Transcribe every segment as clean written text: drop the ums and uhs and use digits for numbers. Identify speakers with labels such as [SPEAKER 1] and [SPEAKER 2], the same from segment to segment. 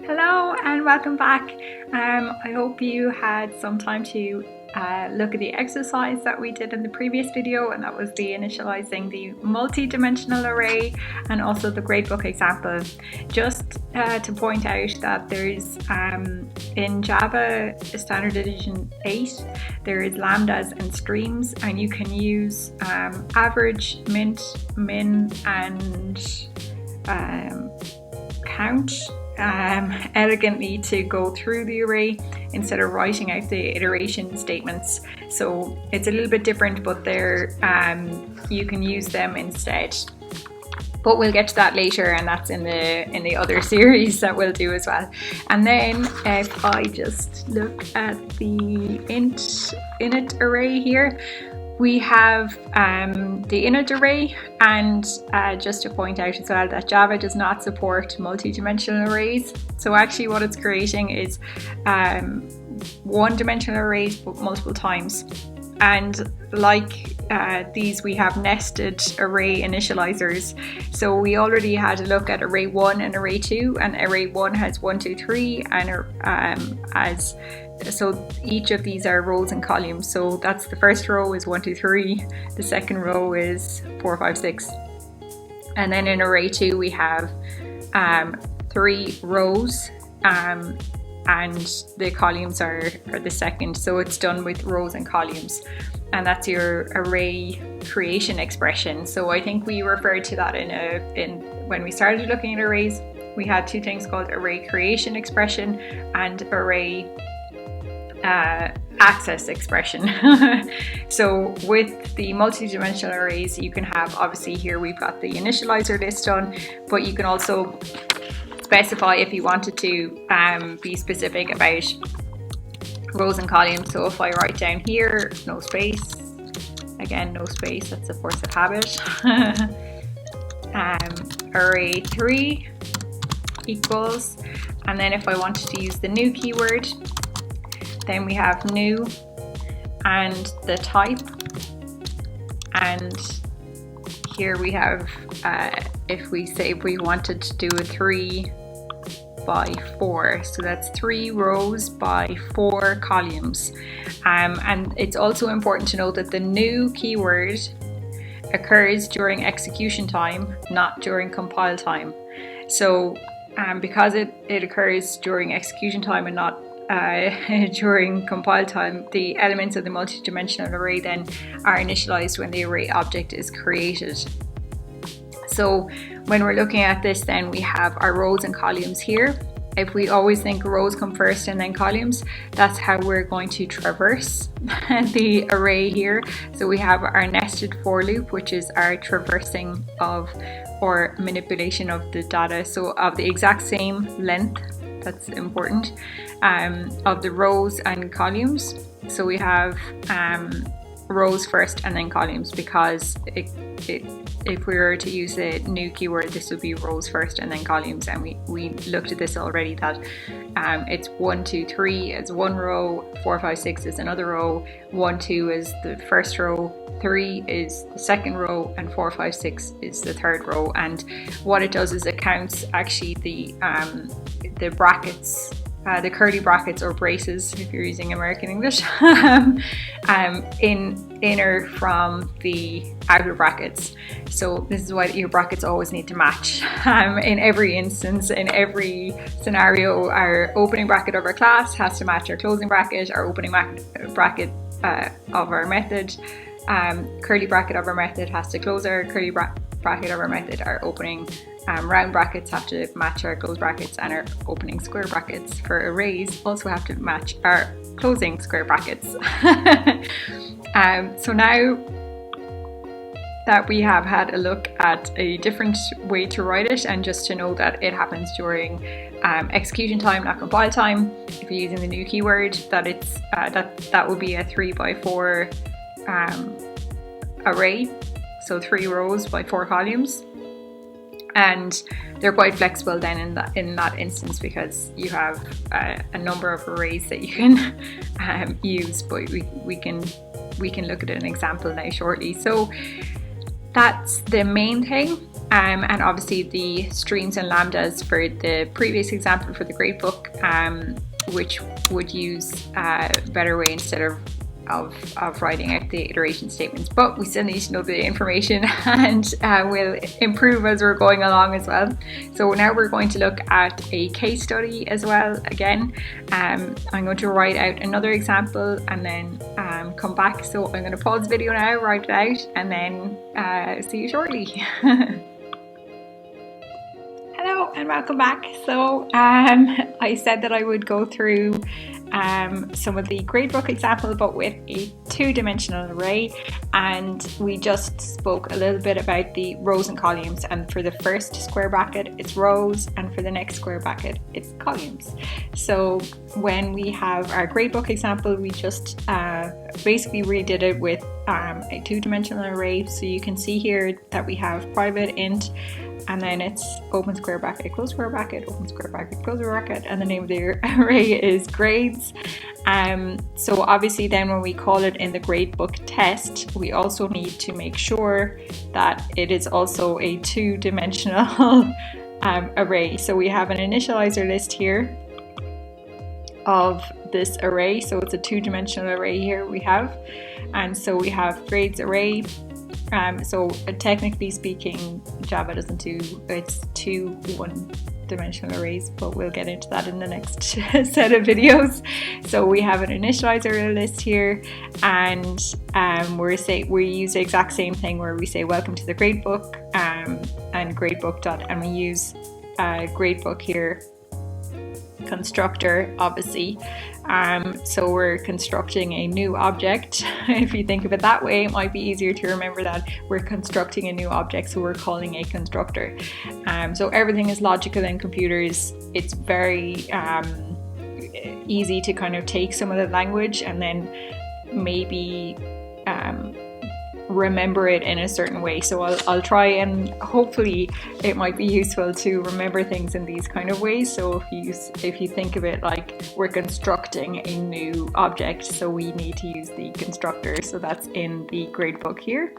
[SPEAKER 1] Hello and welcome back. I hope you had some time to look at the exercise that we did in the previous video, and that was the initializing the multi-dimensional array and also the gradebook example. Just to point out that there's in Java Standard Edition 8 there is lambdas and streams, and you can use average, min, and count elegantly to go through the array instead of writing out the iteration statements. So it's a little bit different, but they're you can use them instead. But we'll get to that later, and that's in the other series that we'll do as well. And then if I just look at the init array here, we have the init array, and just to point out as well that Java does not support multi-dimensional arrays. So actually what it's creating is one-dimensional arrays but multiple times. And like these, we have nested array initializers. So we already had a look at array 1 and array 2, and array 1 has 1, 2, 3, and so each of these are rows and columns. So that's the first row is 1, 2, 3, the second row is 4, 5, 6, and then in array 2 we have 3 rows, and the columns are the second. So it's done with rows and columns, and that's your array creation expression. So I think we referred to that when we started looking at arrays. We had two things called array creation expression and array access expression. So with the multi-dimensional arrays, you can have, obviously here we've got the initializer list done, but you can also specify if you wanted to be specific about rows and columns. So if I write down here, no space, again no space, that's a force of habit, array 3 equals, and then if I wanted to use the new keyword, then we have new and the type, and here we have if we wanted to do a 3 by 4, so that's 3 rows by 4 columns. And it's also important to note that the new keyword occurs during execution time, not during compile time. So because it occurs during execution time and not during compile time, the elements of the multi-dimensional array then are initialized when the array object is created. So when we're looking at this, then we have our rows and columns here. If we always think rows come first and then columns, that's how we're going to traverse the array here. So we have our nested for loop, which is our traversing of or manipulation of the data, so of the exact same length, that's important, of the rows and columns. So we have rows first and then columns, because if we were to use the new keyword, this would be rows first and then columns. And we looked at this already, that it's 1, 2, 3 is one row, 4, 5, 6 is another row, 1, 2 is the first row, 3 is the second row, and 4, 5, 6 is the third row. And what it does is it counts actually the brackets, the curly brackets or braces if you're using American English, in inner from the outer brackets. So this is why your brackets always need to match in every instance, in every scenario. Our opening bracket of our class has to match our closing bracket, our opening bracket of our method, curly bracket of our method has to close our curly bracket of our method, our opening round brackets have to match our close brackets, and our opening square brackets for arrays also have to match our closing square brackets. So now that we have had a look at a different way to write it, and just to know that it happens during execution time, not compile time, if you're using the new keyword, that it's that will be a 3 by 4 array, so 3 rows by 4 columns. And they're quite flexible then in that instance, because you have a number of arrays that you can use. But we can look at an example now shortly. So that's the main thing. And obviously the strings and lambdas for the previous example for the gradebook, which would use a better way instead of writing out the iteration statements, but we still need to know the information, and we'll improve as we're going along as well. So now we're going to look at a case study as well. Again, I'm going to write out another example and then come back. So I'm going to pause the video now, write it out, and then see you shortly. Hello and welcome back. So I said that I would go through some of the gradebook example, but with a two-dimensional array, and we just spoke a little bit about the rows and columns, and for the first square bracket it's rows, and for the next square bracket it's columns. So when we have our gradebook example, we just basically redid it with a two-dimensional array. So you can see here that we have private int, and then it's open square bracket, close square bracket, open square bracket, close bracket, and the name of the array is grades. So obviously then when we call it in the gradebook test, we also need to make sure that it is also a two-dimensional array. So we have an initializer list here of this array. So it's a two-dimensional array here we have. And so we have grades array. So technically speaking, Java doesn't do, it's two one-dimensional arrays, but we'll get into that in the next set of videos. So we have an initializer list here, and we use the exact same thing where we say welcome to the gradebook, and gradebook and we use gradebook here constructor, obviously. So we're constructing a new object. If you think of it that way, it might be easier to remember that we're constructing a new object, so we're calling a constructor. So everything is logical in computers. It's very easy to kind of take some of the language and then maybe remember it in a certain way. So I'll try, and hopefully it might be useful to remember things in these kind of ways. So if you think of it like we're constructing a new object, so we need to use the constructor. So that's in the gradebook here.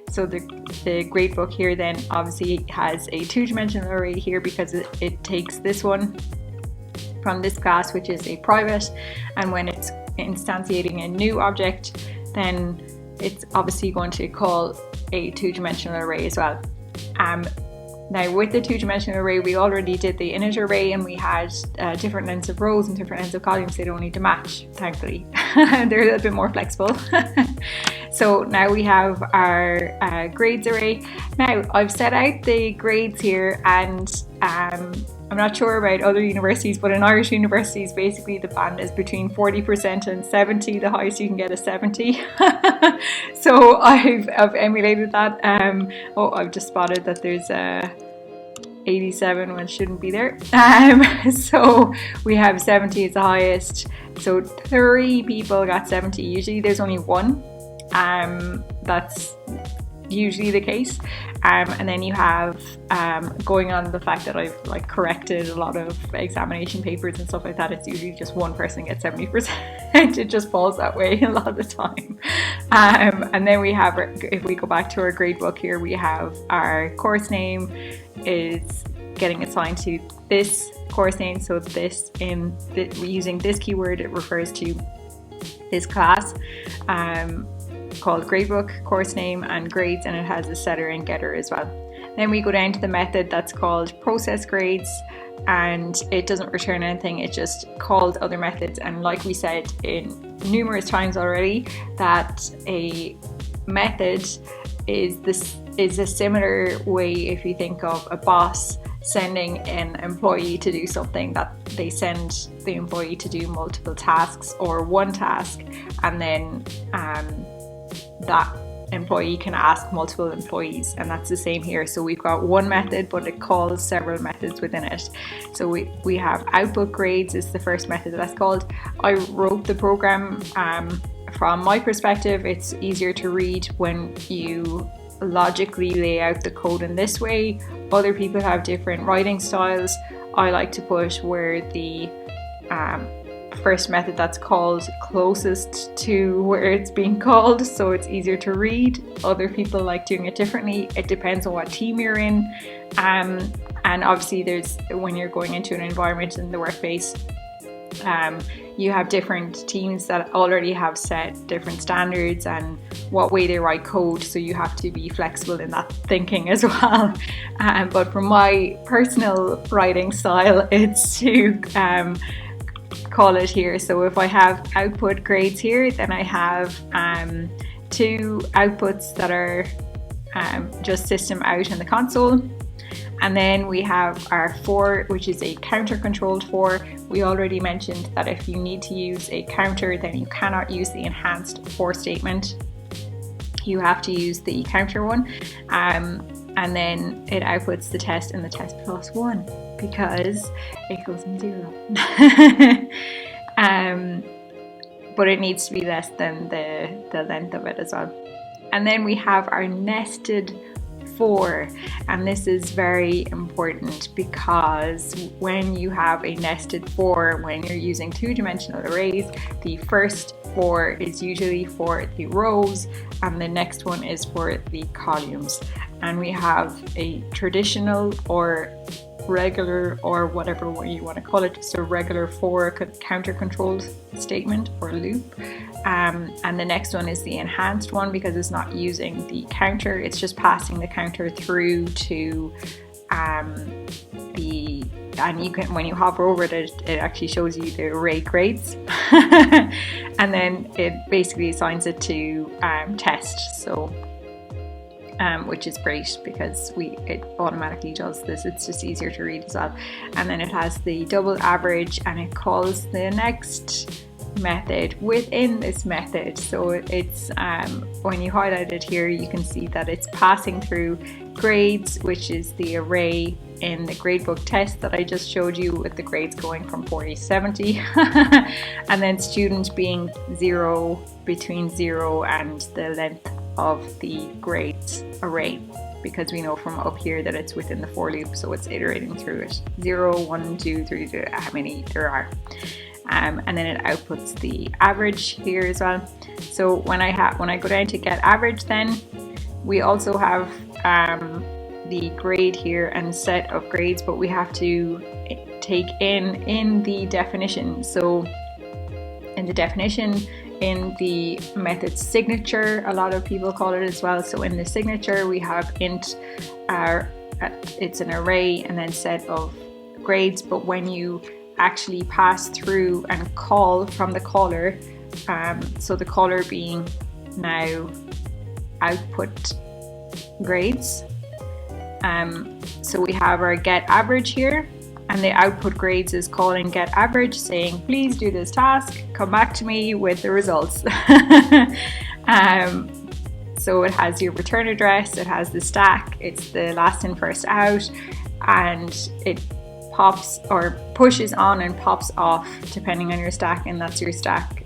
[SPEAKER 1] So the gradebook here then obviously has a two-dimensional array here because it takes this one from this class, which is a private, and when it's instantiating a new object, then it's obviously going to call a two-dimensional array as well. Now with the two-dimensional array, we already did the init array, and we had different lengths of rows and different lengths of columns. They don't need to match, thankfully. They're a little bit more flexible. So now we have our grades array. Now I've set out the grades here, and I'm not sure about other universities, but in Irish universities, basically the band is between 40% and 70. The highest you can get is 70. So I've emulated that. Oh, I've just spotted that there's 87 when it shouldn't be there. So we have 70 as the highest. So 3 people got 70. Usually there's only one. That's usually the case. And then you have going on the fact that I've like corrected a lot of examination papers and stuff like that, it's usually just one person gets 70%. It just falls that way a lot of the time. And then we have, if we go back to our gradebook here, we have our course name is getting assigned to this course name. So this using this keyword, it refers to this class called GradeBook, course name, and grades, and it has a setter and getter as well. Then we go down to the method that's called process grades, and it doesn't return anything, it just calls other methods. And like we said in numerous times already, that a method is a similar way, if you think of a boss sending an employee to do something, that they send the employee to do multiple tasks or one task, and then that employee can ask multiple employees, and that's the same here. So we've got one method, but it calls several methods within it. So we have output grades is the first method that's called. I wrote the program from my perspective. It's easier to read when you logically lay out the code in this way. Other people have different writing styles. I like to put where the first method that's called closest to where it's being called, so it's easier to read. Other people like doing it differently. It depends on what team you're in. And obviously when you're going into an environment in the workplace, you have different teams that already have set different standards and what way they write code, so you have to be flexible in that thinking as well. But from my personal writing style, it's to call it here. So if I have output grades here, then I have 2 outputs that are just system out in the console. And then we have our for, which is a counter controlled for. We already mentioned that if you need to use a counter, then you cannot use the enhanced for statement. You have to use the counter one. And then it outputs the test and the test plus 1 because it goes in 0. But it needs to be less than the length of it as well. And then we have our nested for, and this is very important because when you have a nested for, when you're using 2-dimensional arrays, the first for is usually for the rows and the next one is for the columns. And we have a traditional or regular, or whatever way you want to call it, so regular for counter controlled statement or loop. And the next one is the enhanced one because it's not using the counter, it's just passing the counter through to and you can, when you hover over it, it actually shows you the array grades. And then it basically assigns it to test, so which is great because it automatically does this. It's just easier to read as well. And then it has the double average and it calls the next method within this method. So it's when you highlight it here, you can see that it's passing through grades, which is the array in the gradebook test that I just showed you, with the grades going from 40 to 70. And then student being 0, between 0 and the length of the grades array, because we know from up here that it's within the for loop, so it's iterating through it. 0, 1, 2, 3, how many there are. And then it outputs the average here as well. So when I go down to get average, then we also have the grade here and set of grades, but we have to take in the definition. So in the definition, in the method signature, a lot of people call it as well. So in the signature, we have int, it's an array and then set of grades. But when you actually pass through and call from the caller, so the caller being now output grades, so we have our get average here, and the output grades is calling get average, saying please do this task, come back to me with the results. So it has your return address, it has the stack, it's the last in first out, and it pops or pushes on and pops off depending on your stack, and that's your stack,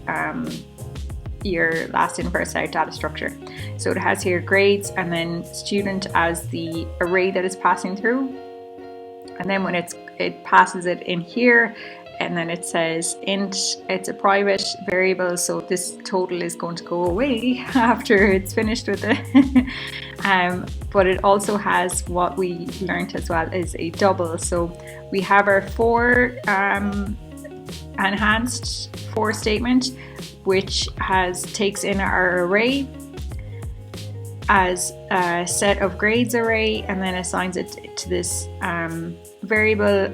[SPEAKER 1] your last in first out data structure. So it has here grades and then student as the array that is passing through, and then when it passes it in here, and then it says int, it's a private variable, so this total is going to go away after it's finished with it. But it also has what we learned as well is a double. So we have our for enhanced for statement, which takes in our array as a set of grades array, and then assigns it to this variable.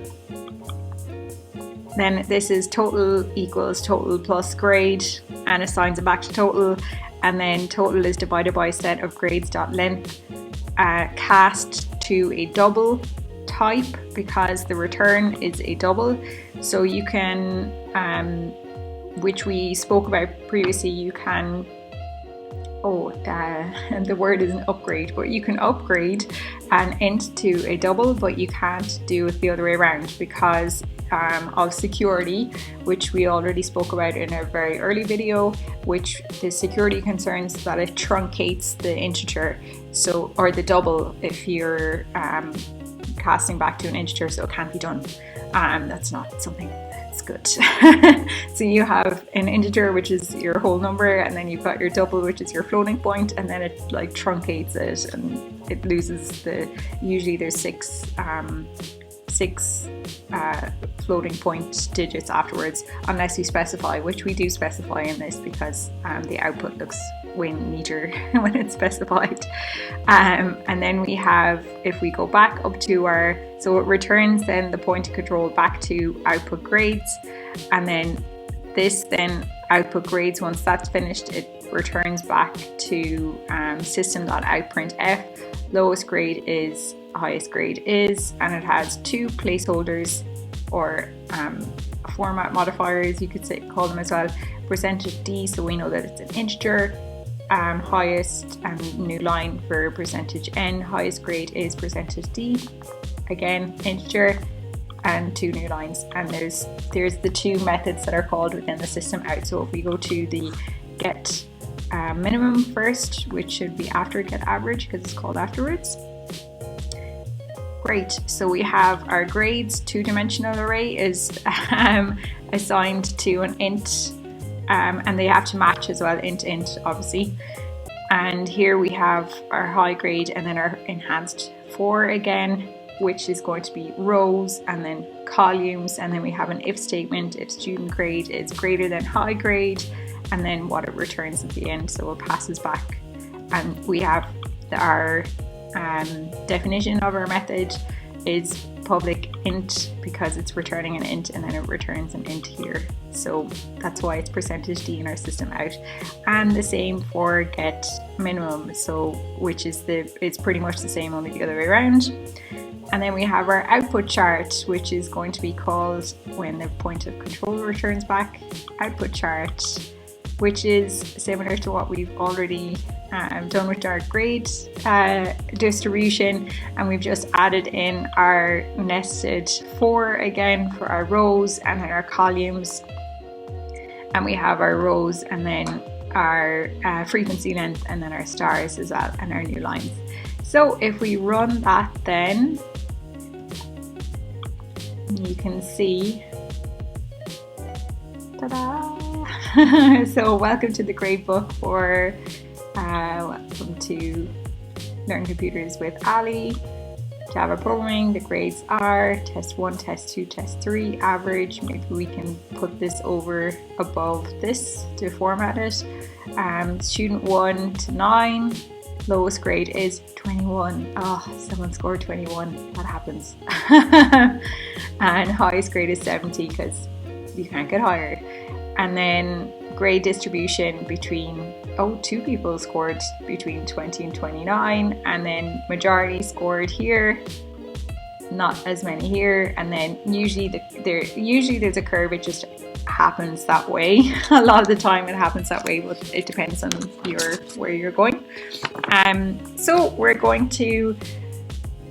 [SPEAKER 1] Then this is total equals total plus grade, and assigns it back to total, and then total is divided by a set of grades.length, cast to a double type because the return is a double. So you can, which we spoke about previously, you can, and the word isn't upgrade, but you can upgrade an int to a double, but you can't do it the other way around because of security, which we already spoke about in a very early video, which the security concerns that it truncates the integer, so, or the double if you're casting back to an integer, so it can't be done. That's not something that's good. So you have an integer, which is your whole number, and then you've got your double, which is your floating point, and then it like truncates it and it loses usually there's six floating point digits afterwards, unless you specify, which we do specify in this because the output looks way neater when it's specified. And then we have, if we go back up to so it returns then the point of control back to output grades, and then this then output grades, once that's finished, it returns back to system.outprintf. Lowest grade is, highest grade is, and it has two placeholders, or format modifiers you could call them as well. Percentage D, so we know that it's an integer. Highest new line for percentage N. Highest grade is percentage D, again integer, and two new lines. And there's the two methods that are called within the system out. So if we go to the get minimum first, which should be after get average because it's called afterwards. Great, so we have our grades. Two-dimensional array is assigned to an int, and they have to match as well, int obviously. And here we have our high grade and then our enhanced for again, which is going to be rows and then columns, and then we have an if statement if student grade is greater than high grade, and then what it returns at the end, so it passes back. And we have our definition of our method is public int because it's returning an int, and then it returns an int here, so that's why it's percentage D in our system out. And the same for get minimum, so which is it's pretty much the same, only the other way around. And then we have our output chart, which is going to be called, when the point of control returns back, output chart, which is similar to what we've already done with our grade distribution, and we've just added in our nested for again for our rows, and then our columns, and we have our rows, and then our frequency length, and then our stars as well, and our new lines. So if we run that, then you can see, ta-da! So welcome to the GradeBook for welcome to Learn Computers with Ali, Java Programming. The grades are test 1, test 2, test 3, average. Maybe we can put this above this to format it. Student 1 to 9. Lowest grade is 21. Oh, someone scored 21. That happens. And highest grade is 70 because you can't get higher. And then grade distribution between, two people scored between 20 and 29, and then majority scored here, not as many here. And then usually there's a curve, it just happens that way. A lot of the time it happens that way, but it depends on where you're going. So we're going to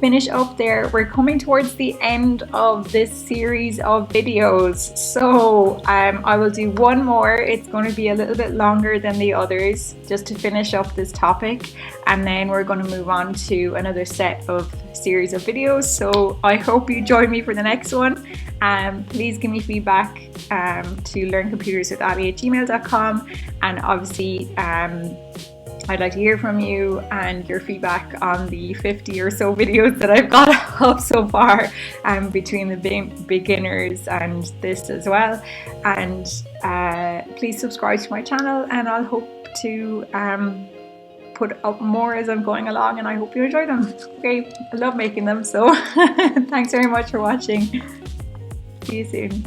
[SPEAKER 1] finish up there. We're coming towards the end of this series of videos, so I will do one more. It's going to be a little bit longer than the others, just to finish up this topic, and then we're going to move on to another set of series of videos. So I hope you join me for the next one. Please give me feedback to learncomputerswithali@gmail.com, and obviously I'd like to hear from you and your feedback on the 50 or so videos that I've got up so far, between the beginners and this as well. And please subscribe to my channel, and I'll hope to put up more as I'm going along, and I hope you enjoy them. Okay, I love making them, so thanks very much for watching. See you soon.